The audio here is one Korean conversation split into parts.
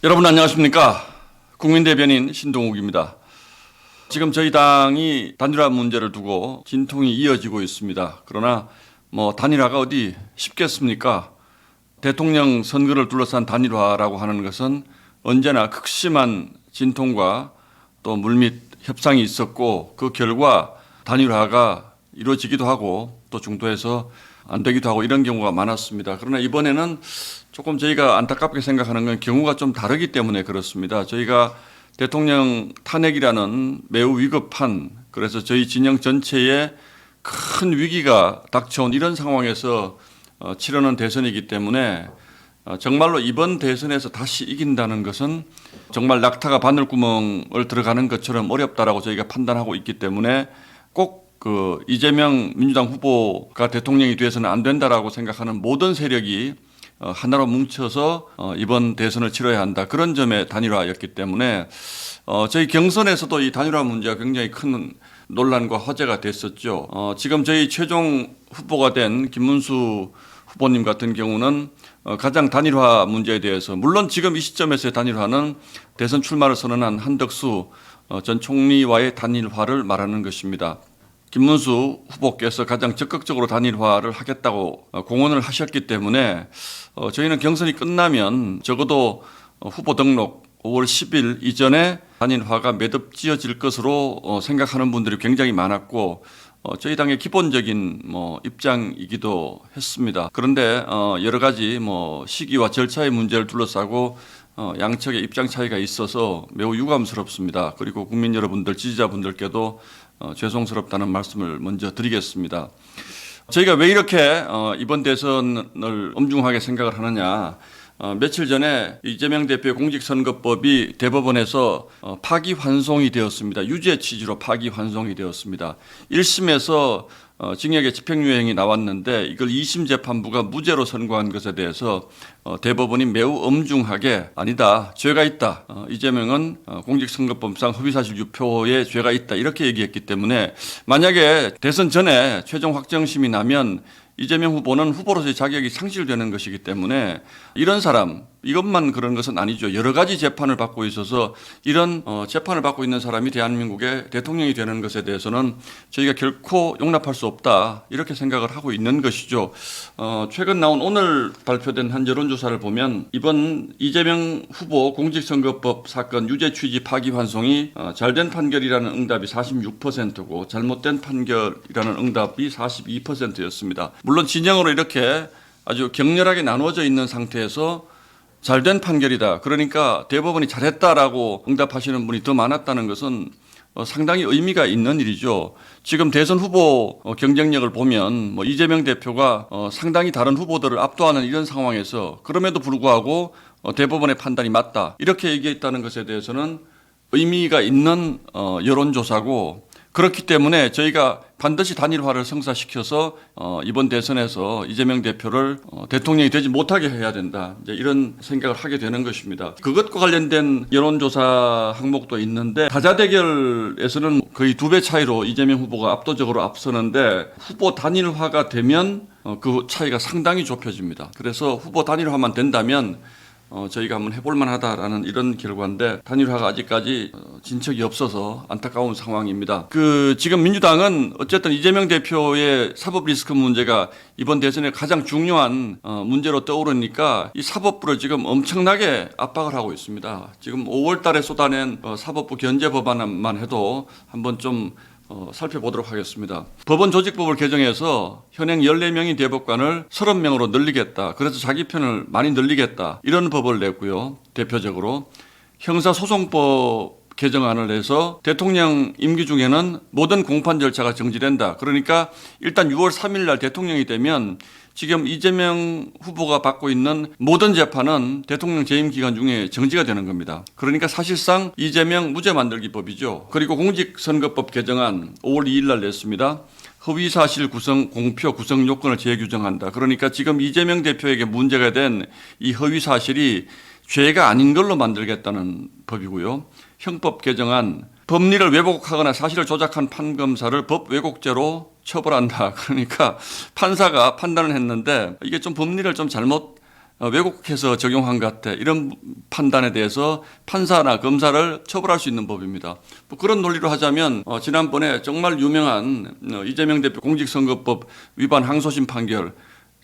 여러분 안녕하십니까? 국민대변인 신동욱입니다. 지금 저희 당이 단일화 문제를 두고 진통이 이어지고 있습니다. 그러나 단일화가 어디 쉽겠습니까? 대통령 선거를 둘러싼 단일화라고 하는 것은 언제나 극심한 진통과 또 물밑 협상이 있었고 그 결과 단일화가 이루어지기도 하고 또 중도에서 안 되기도 하고 이런 경우가 많았습니다. 그러나 이번에는 조금 저희가 안타깝게 생각하는 건 경우가 좀 다르기 때문에 그렇습니다. 저희가 대통령 탄핵이라는 매우 위급한, 그래서 저희 진영 전체에 큰 위기가 닥쳐온 이런 상황에서 치르는 대선이기 때문에 정말로 이번 대선에서 다시 이긴다는 것은 정말 낙타가 바늘구멍을 들어가는 것처럼 어렵다라고 저희가 판단하고 있기 때문에 꼭 이재명 민주당 후보가 대통령이 돼서는 안 된다라고 생각하는 모든 세력이 하나로 뭉쳐서 이번 대선을 치러야 한다. 그런 점의 단일화였기 때문에 저희 경선에서도 이 단일화 문제가 굉장히 큰 논란과 화제가 됐었죠. 지금 저희 최종 후보가 된 김문수 후보님 같은 경우는 가장 단일화 문제에 대해서, 물론 지금 이 시점에서의 단일화는 대선 출마를 선언한 한덕수 전 총리와의 단일화를 말하는 것입니다. 김문수 후보께서 가장 적극적으로 단일화를 하겠다고 공언을 하셨기 때문에 저희는 경선이 끝나면 적어도 후보 등록 5월 10일 이전에 단일화가 매듭지어질 것으로 생각하는 분들이 굉장히 많았고 저희 당의 기본적인 입장이기도 했습니다. 그런데 여러 가지 시기와 절차의 문제를 둘러싸고 양측의 입장 차이가 있어서 매우 유감스럽습니다. 그리고 국민 여러분들, 지지자분들께도 죄송스럽다는 말씀을 먼저 드리겠습니다. 저희가 왜 이렇게 이번 대선을 엄중하게 생각을 하느냐. 며칠 전에 이재명 대표의 공직선거법이 대법원에서 파기환송이 되었습니다. 유죄 취지로 파기환송이 되었습니다. 1심에서 징역의 집행유예형이 나왔는데 이걸 2심 재판부가 무죄로 선고한 것에 대해서 대법원이 매우 엄중하게 아니다, 죄가 있다, 이재명은 공직선거법상 허위사실 유포에 죄가 있다 이렇게 얘기했기 때문에 만약에 대선 전에 최종 확정심이 나면 이재명 후보는 후보로서의 자격이 상실되는 것이기 때문에 이런 사람, 이것만 그런 것은 아니죠. 여러 가지 재판을 받고 있어서 이런 재판을 받고 있는 사람이 대한민국의 대통령이 되는 것에 대해서는 저희가 결코 용납할 수 없다 이렇게 생각을 하고 있는 것이죠. 최근 나온 오늘 발표된 한 여론조사를 보면 이번 이재명 후보 공직선거법 사건 유죄 취지 파기환송이 잘된 판결이라는 응답이 46%고 잘못된 판결이라는 응답이 42%였습니다. 물론 진영으로 이렇게 아주 격렬하게 나누어져 있는 상태에서 잘된 판결이다, 그러니까 대법원이 잘했다라고 응답하시는 분이 더 많았다는 것은 상당히 의미가 있는 일이죠. 지금 대선 후보 경쟁력을 보면 이재명 대표가 상당히 다른 후보들을 압도하는 이런 상황에서 그럼에도 불구하고 대법원의 판단이 맞다 이렇게 얘기했다는 것에 대해서는 의미가 있는 여론조사고, 그렇기 때문에 저희가 반드시 단일화를 성사시켜서 이번 대선에서 이재명 대표를 대통령이 되지 못하게 해야 된다, 이제 이런 생각을 하게 되는 것입니다. 그것과 관련된 여론조사 항목도 있는데 다자 대결에서는 거의 2배 차이로 이재명 후보가 압도적으로 앞서는데 후보 단일화가 되면 그 차이가 상당히 좁혀집니다. 그래서 후보 단일화만 된다면 저희가 한번 해볼 만하다라는 이런 결과인데 단일화가 아직까지 진척이 없어서 안타까운 상황입니다. 지금 민주당은 어쨌든 이재명 대표의 사법 리스크 문제가 이번 대선에 가장 중요한 문제로 떠오르니까 이 사법부를 지금 엄청나게 압박을 하고 있습니다. 지금 5월 달에 쏟아낸 사법부 견제 법안만 해도 한번 좀 살펴보도록 하겠습니다. 법원 조직법을 개정해서 현행 14명인 대법관을 30명으로 늘리겠다. 그래서 자기 편을 많이 늘리겠다. 이런 법을 냈고요. 대표적으로 형사소송법 개정안을 내서 대통령 임기 중에는 모든 공판 절차가 정지된다. 그러니까 일단 6월 3일 날 대통령이 되면 지금 이재명 후보가 받고 있는 모든 재판은 대통령 재임 기간 중에 정지가 되는 겁니다. 그러니까 사실상 이재명 무죄 만들기 법이죠. 그리고 공직선거법 개정안 5월 2일 날 냈습니다. 허위사실 구성, 공표, 구성 요건을 재규정한다. 그러니까 지금 이재명 대표에게 문제가 된 이 허위사실이 죄가 아닌 걸로 만들겠다는 법이고요. 형법 개정안, 법리를 왜곡하거나 사실을 조작한 판검사를 법 왜곡죄로 처벌한다. 그러니까 판사가 판단을 했는데 이게 좀 법리를 좀 잘못 왜곡해서 적용한 것 같아. 이런 판단에 대해서 판사나 검사를 처벌할 수 있는 법입니다. 뭐 그런 논리로 하자면 지난번에 정말 유명한 이재명 대표 공직선거법 위반 항소심 판결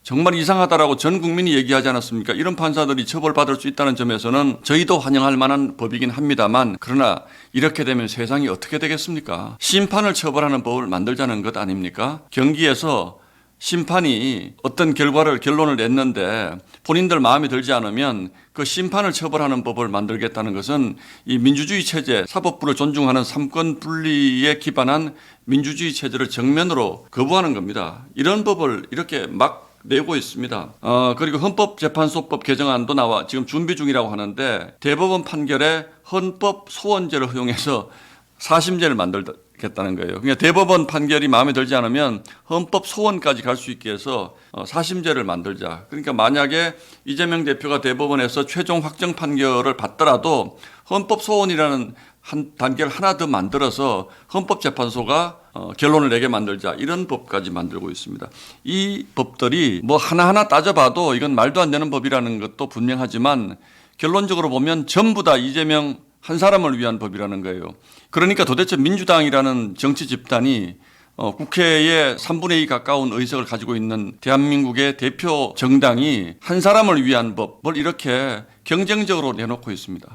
정말 이상하다라고 전 국민이 얘기하지 않았습니까? 이런 판사들이 처벌받을 수 있다는 점에서는 저희도 환영할 만한 법이긴 합니다만, 그러나 이렇게 되면 세상이 어떻게 되겠습니까? 심판을 처벌하는 법을 만들자는 것 아닙니까? 경기에서 심판이 어떤 결론을 냈는데 본인들 마음에 들지 않으면 그 심판을 처벌하는 법을 만들겠다는 것은 이 민주주의 체제, 사법부를 존중하는 삼권 분리에 기반한 민주주의 체제를 정면으로 거부하는 겁니다. 이런 법을 이렇게 막 내고 있습니다. 그리고 헌법재판소법 개정안도 나와 지금 준비 중이라고 하는데 대법원 판결에 헌법 소원제를 허용해서 사심제를 만들겠다는 거예요. 그러니까 대법원 판결이 마음에 들지 않으면 헌법 소원까지 갈 수 있게 해서 사심제를 만들자. 그러니까 만약에 이재명 대표가 대법원에서 최종 확정 판결을 받더라도 헌법 소원이라는 한 단계를 하나 더 만들어서 헌법재판소가 결론을 내게 만들자, 이런 법까지 만들고 있습니다. 이 법들이 뭐 하나하나 따져봐도 이건 말도 안 되는 법이라는 것도 분명하지만 결론적으로 보면 전부 다 이재명 한 사람을 위한 법이라는 거예요. 그러니까 도대체 민주당이라는 정치 집단이 국회에 3분의 2 가까운 의석을 가지고 있는 대한민국의 대표 정당이 한 사람을 위한 법을 이렇게 경쟁적으로 내놓고 있습니다.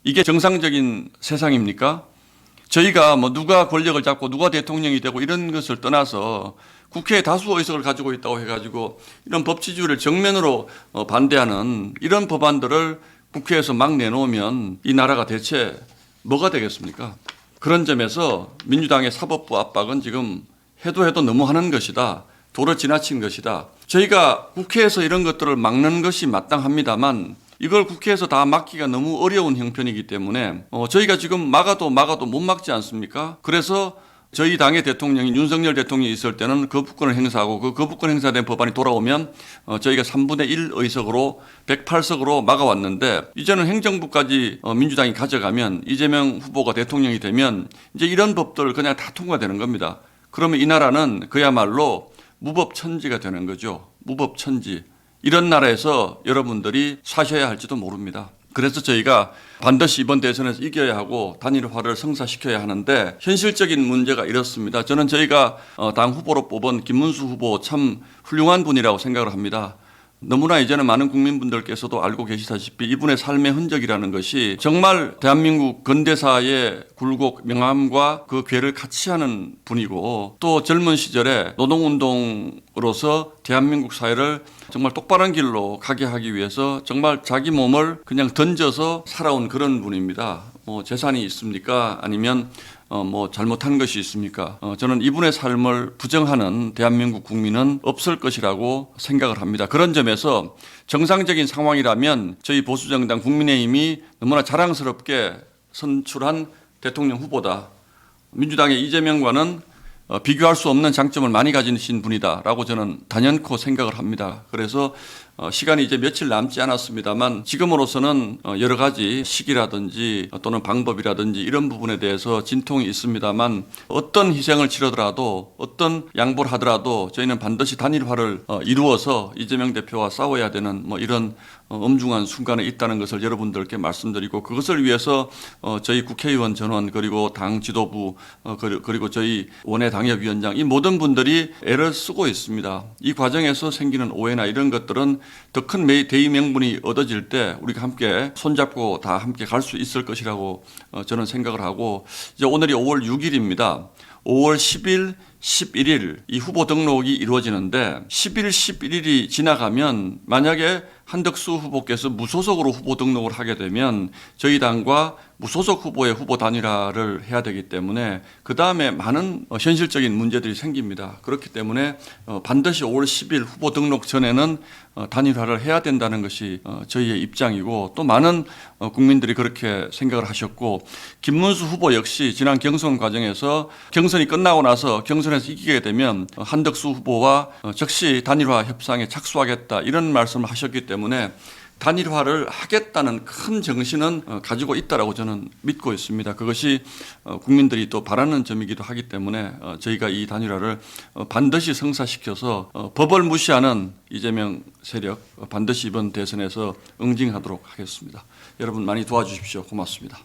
이게 정상적인 세상입니까? 저희가 뭐 누가 권력을 잡고 누가 대통령이 되고 이런 것을 떠나서 국회에 다수 의석을 가지고 있다고 해가지고 이런 법 지주를 정면으로 반대하는 이런 법안들을 국회에서 막 내놓으면 이 나라가 대체 뭐가 되겠습니까? 그런 점에서 민주당의 사법부 압박은 지금 해도 너무하는 것이다. 도로 지나친 것이다. 저희가 국회에서 이런 것들을 막는 것이 마땅합니다만 이걸 국회에서 다 막기가 너무 어려운 형편이기 때문에 저희가 지금 막아도 못 막지 않습니까? 그래서 저희 당의 대통령이 윤석열 대통령이 있을 때는 거부권을 행사하고 그 거부권 행사된 법안이 돌아오면 저희가 3분의 1 의석으로 108석으로 막아왔는데 이제는 행정부까지 민주당이 가져가면 이재명 후보가 대통령이 되면 이제 이런 법들 그냥 다 통과되는 겁니다. 그러면 이 나라는 그야말로 무법천지가 되는 거죠. 무법천지. 이런 나라에서 여러분들이 사셔야 할지도 모릅니다. 그래서 저희가 반드시 이번 대선에서 이겨야 하고 단일화를 성사시켜야 하는데 현실적인 문제가 이렇습니다. 저는 저희가 당 후보로 뽑은 김문수 후보 참 훌륭한 분이라고 생각을 합니다. 너무나 이제는 많은 국민분들께서도 알고 계시다시피 이분의 삶의 흔적이라는 것이 정말 대한민국 근대사의 굴곡, 명암과 그 궤를 같이 하는 분이고 또 젊은 시절에 노동운동으로서 대한민국 사회를 정말 똑바른 길로 가게 하기 위해서 정말 자기 몸을 그냥 던져서 살아온 그런 분입니다. 뭐 재산이 있습니까? 아니면 뭐 잘못한 것이 있습니까? 저는 이분의 삶을 부정하는 대한민국 국민은 없을 것이라고 생각을 합니다. 그런 점에서 정상적인 상황이라면 저희 보수정당 국민의힘이 너무나 자랑스럽게 선출한 대통령 후보다. 민주당의 이재명과는 비교할 수 없는 장점을 많이 가지신 분이다라고 저는 단연코 생각을 합니다. 그래서 시간이 이제 며칠 남지 않았습니다만 지금으로서는 여러 가지 시기라든지 또는 방법이라든지 이런 부분에 대해서 진통이 있습니다만 어떤 희생을 치르더라도 어떤 양보를 하더라도 저희는 반드시 단일화를 이루어서 이재명 대표와 싸워야 되는 뭐 이런 엄중한 순간에 있다는 것을 여러분들께 말씀드리고 그것을 위해서 저희 국회의원 전원 그리고 당 지도부 그리고 저희 원외 당협위원장 이 모든 분들이 애를 쓰고 있습니다. 이 과정에서 생기는 오해나 이런 것들은 더 큰 대의 명분이 얻어질 때 우리가 함께 손잡고 다 함께 갈 수 있을 것이라고 저는 생각을 하고 이제 오늘이 5월 6일입니다. 5월 10일, 11일 이 후보 등록이 이루어지는데 10일, 11일이 지나가면 만약에 한덕수 후보께서 무소속으로 후보 등록을 하게 되면 저희 당과 무소속 후보의 후보 단일화를 해야 되기 때문에 그 다음에 많은 현실적인 문제들이 생깁니다. 그렇기 때문에 반드시 5월 10일 후보 등록 전에는 단일화를 해야 된다는 것이 저희의 입장이고 또 많은 국민들이 그렇게 생각을 하셨고 김문수 후보 역시 지난 경선 과정에서 경선이 끝나고 나서 경선에서 이기게 되면 한덕수 후보와 즉시 단일화 협상에 착수하겠다 이런 말씀을 하셨기 때문에 단일화를 하겠다는 큰 정신은 가지고 있다라고 저는 믿고 있습니다. 그것이 국민들이 또 바라는 점이기도 하기 때문에 저희가 이 단일화를 반드시 성사시켜서 법을 무시하는 이재명 세력 반드시 이번 대선에서 응징하도록 하겠습니다. 여러분 많이 도와주십시오. 고맙습니다.